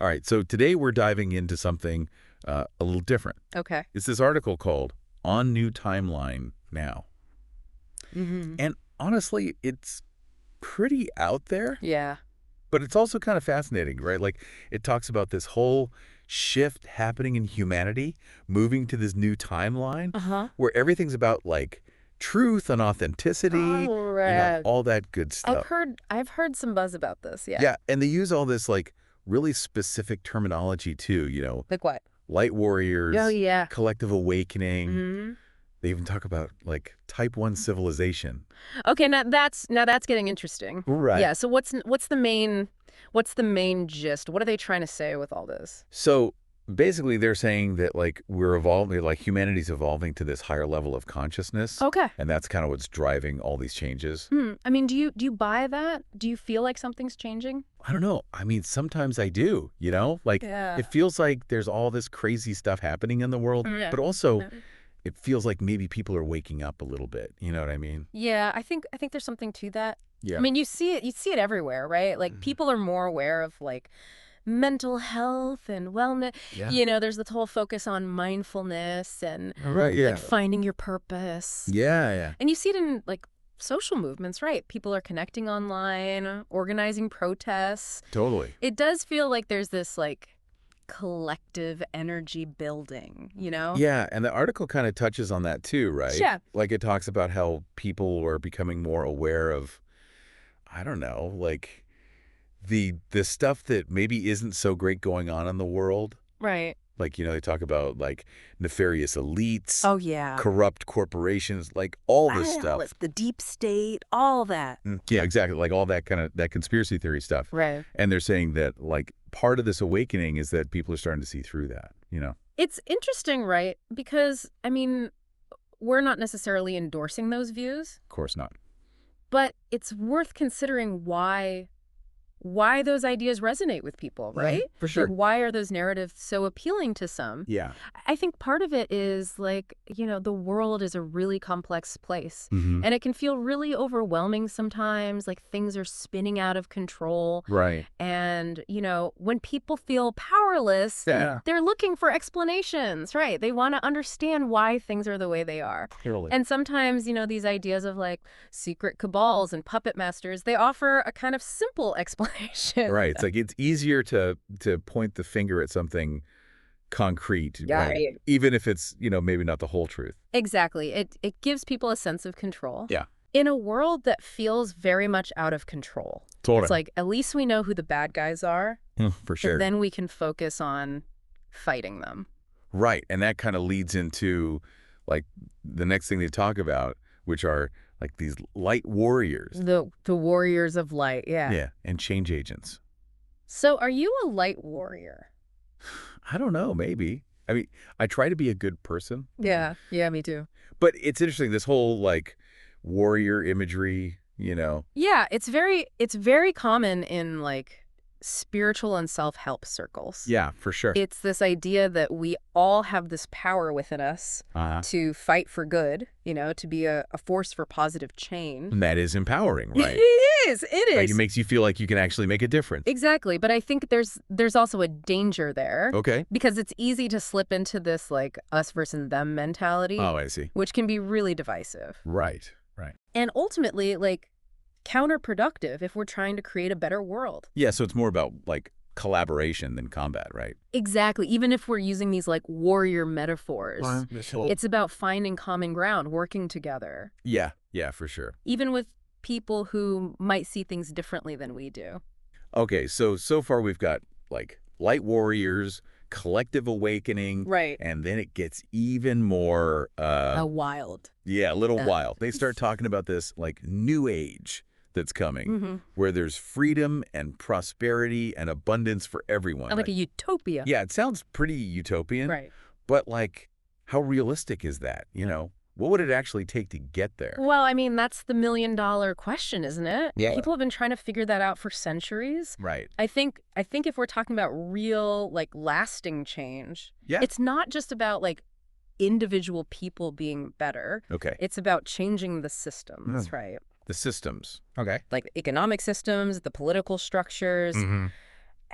All right, so today we're diving into something a little different. Okay. It's this article called On New Timeline Now. Mm-hmm. And honestly, it's pretty out there, Yeah. but it's also kind of fascinating, right? Like, it talks about this whole shift happening in humanity, moving to this new timeline Uh-huh. where everything's about, like, truth and authenticity, Oh, right. all that good stuff. I've heard some buzz about this. Yeah. Yeah, and they use all this, like, really specific terminology, too, Like what? light warriors, Oh, yeah. collective awakening. Mm-hmm. They even talk about, like, type 1 civilization. Okay, now that's getting interesting. Right. Yeah. So what's the main gist? What are they trying to say with all this? So basically they're saying that, like, we're evolving, like, humanity's evolving to this higher level of consciousness. Okay. And that's kind of what's driving all these changes. I mean, do you buy that? Do you feel like something's changing? I don't know. I mean, sometimes I do, Like, Yeah. it feels like there's all this crazy stuff happening in the world, Yeah. but also it feels like maybe people are waking up a little bit. You know what I mean? Yeah, I think there's something to that. Yeah. I mean, you see it everywhere, right? Like people are more aware of like mental health and wellness. Yeah. There's this whole focus on mindfulness and Right, yeah. like finding your purpose. Yeah. And you see it in like social movements, right? People are connecting online, organizing protests. Totally. It does feel like there's this like collective energy building, Yeah, and the article kind of touches on that too, right? Yeah. Like, it talks about how people are becoming more aware of, I don't know, like the stuff that maybe isn't so great going on in the world. Right. Like, they talk about, like, nefarious elites, Oh, yeah. corrupt corporations, like all this stuff. It's the deep state, all that. Yeah, exactly. Like all that kind of that conspiracy theory stuff. Right. And they're saying that, like, part of this awakening is that people are starting to see through that, It's interesting, right? Because, I mean, we're not necessarily endorsing those views, Of course not. but it's worth considering why those ideas resonate with people, right? For sure. Like, why are those narratives so appealing to some? Yeah. I think part of it is like, the world is a really complex place. Mm-hmm. And it can feel really overwhelming sometimes, like things are spinning out of control. Right. And, when people feel powerless, Yeah. they're looking for explanations, right? They want to understand why things are the way they are. Clearly. And sometimes, these ideas of like secret cabals and puppet masters, they offer a kind of simple explanation. Right. It's like it's easier to point the finger at something concrete, Yeah, right? right. Even if it's, maybe not the whole truth. Exactly. It gives people a sense of control. Yeah. In a world that feels very much out of control. Totally. It's like, at least we know who the bad guys are. For sure. But then we can focus on fighting them. Right. And that kind of leads into, like, the next thing they talk about, which are, like, these light warriors. The warriors of light, yeah. Yeah. And change agents. So are you a light warrior? I don't know. Maybe. I mean, I try to be a good person. Yeah, me too. But it's interesting, this whole, like, warrior imagery, Yeah, it's very common in like spiritual and self-help circles. Yeah, for sure. It's this idea that we all have this power within us to fight for good, to be a force for positive change. And that is empowering, right? It is. Like, it makes you feel like you can actually make a difference. Exactly. But I think there's also a danger there. Okay. Because it's easy to slip into this like us versus them mentality. Oh, I see. Which can be really divisive. Right. And ultimately, like, counterproductive if we're trying to create a better world. Yeah, so it's more about, like, collaboration than combat, right? Exactly. Even if we're using these like warrior metaphors, it's about finding common ground, working together. Yeah, for sure. Even with people who might see things differently than we do. Okay, so far we've got, like, light warriors, collective awakening. Right. And then it gets even more... wild. Yeah, a little wild. They start talking about this, like, new age that's coming, where there's freedom and prosperity and abundance for everyone. Like a utopia. Yeah, it sounds pretty utopian. Right. But, like, how realistic is that, What would it actually take to get there? Well, I mean, that's the $1,000,000 question, isn't it? Yeah. People have been trying to figure that out for centuries. Right. I think if we're talking about real, like, lasting change, it's not just about, like, individual people being better. Okay. It's about changing the systems, right? The systems. Okay. Like economic systems, the political structures.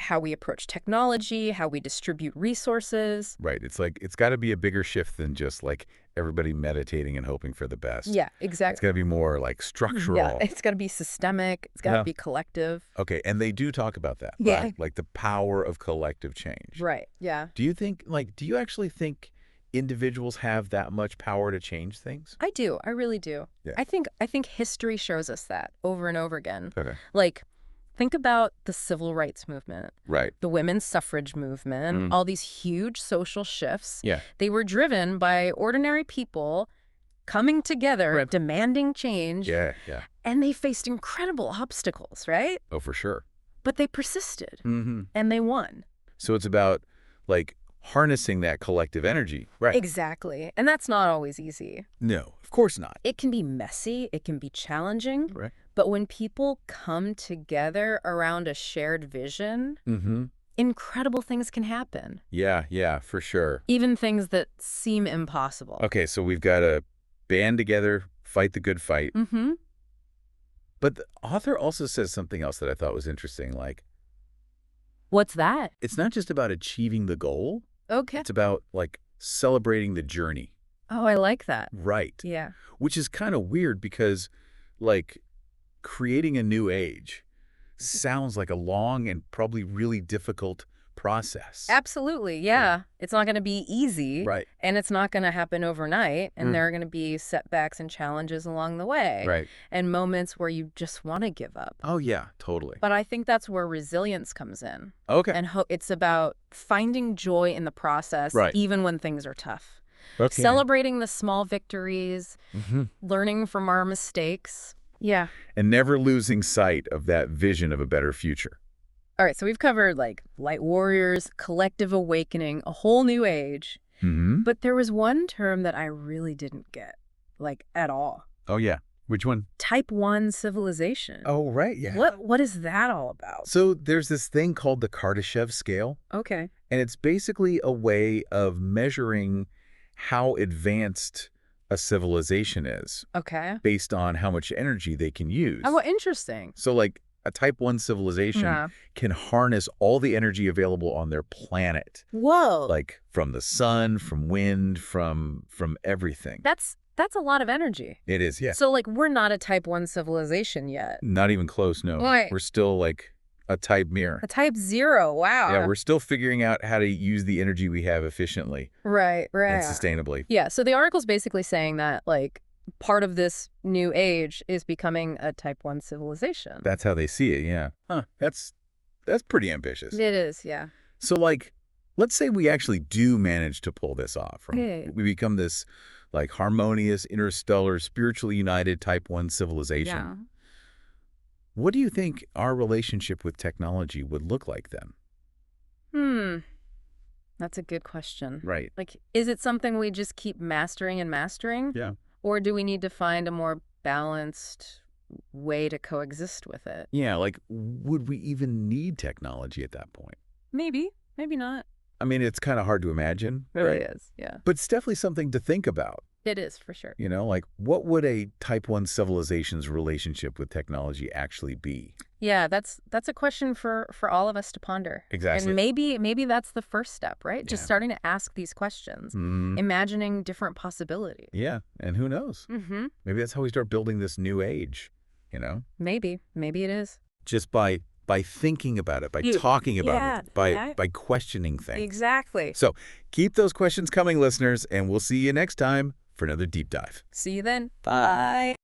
how we approach technology, how we distribute resources. Right. It's like it's got to be a bigger shift than just like everybody meditating and hoping for the best. Yeah, It's got exactly. to be more like Yeah, structural. it's got to be systemic. It's got to be collective. Okay, and they do talk about that, Yeah. right? Like the power of collective change. Right. Yeah. Do you actually think individuals have that much power to change things? I do. I really do. Yeah. I think history shows us that over and over again. Okay. Like, think about the civil rights movement, Right. the women's suffrage movement, all these huge social shifts. Yeah. They were driven by ordinary people coming together, Right. demanding change. Yeah, yeah. And they faced incredible obstacles, right? Oh, for sure. But they persisted Mm-hmm. and they won. So it's about like harnessing that collective energy. Right. Exactly. And that's not always easy. No, of course not. It can be messy. It can be challenging. Right. But when people come together around a shared vision, Mm-hmm. incredible things can happen. Yeah, yeah, for sure. Even things that seem impossible. Okay, so we've got to band together, fight the good fight. Mm-hmm. But the author also says something else that I thought was interesting. Like, What's that? it's not just about achieving the goal. Okay. It's about like celebrating the journey. Oh, I like that. Right. Yeah. Which is kind of weird because like creating a new age sounds like a long and probably really difficult process. Absolutely. Yeah. It's not going to be easy. Right. And it's not going to happen overnight. And Mm. there are going to be setbacks and challenges along the way. Right. And moments where you just want to give up. Oh, yeah, totally. But I think that's where resilience comes in. Okay. And it's about finding joy in the process, Right. even when things are tough. Okay. Celebrating the small victories, Mm-hmm. learning from our mistakes. Yeah. And never losing sight of that vision of a better future. All right, so we've covered like light warriors, collective awakening, a whole new age. Mm-hmm. But there was one term that I really didn't get, like at all. Oh, yeah. Which one? Type 1 civilization. Oh, right. Yeah. What is that all about? So there's this thing called the Kardashev scale, Okay. and it's basically a way of measuring how advanced a civilization is Okay. based on how much energy they can use. Oh, well, interesting. So like a type 1 civilization Yeah. can harness all the energy available on their planet, Whoa. like from the sun, from wind, from everything. That's a lot of energy. It is, yeah. So like we're not a type 1 civilization yet. Not even close, no. Right. We're still like a type mirror. A type 0. Wow. Yeah, we're still figuring out how to use the energy we have efficiently right. and sustainably. Yeah, so the article's basically saying that like part of this new age is becoming a type 1 civilization. That's how they see it, yeah. Huh, that's pretty ambitious. It is, yeah. So like, let's say we actually do manage to pull this off. Right? Okay. We become this like harmonious, interstellar, spiritually united type 1 civilization. Yeah. What do you think our relationship with technology would look like then? That's a good question. Right. Like, is it something we just keep mastering and mastering? Yeah. Or do we need to find a more balanced way to coexist with it? Yeah, like, would we even need technology at that point? Maybe. Maybe not. I mean, it's kind of hard to imagine. It really right? is, yeah. But it's definitely something to think about. It is, for sure. You know, like, what would a type 1 civilization's relationship with technology actually be? Yeah, that's a question for all of us to ponder. Exactly. And maybe that's the first step, right? Just Yeah. starting to ask these questions, Mm, imagining different possibilities. yeah, and who knows? Mm-hmm. Maybe that's how we start building this new age, you know? Maybe it is. Just by thinking about it, by talking about it, by questioning things. Exactly. So keep those questions coming, listeners, and we'll see you next time for another deep dive. See you then. Bye.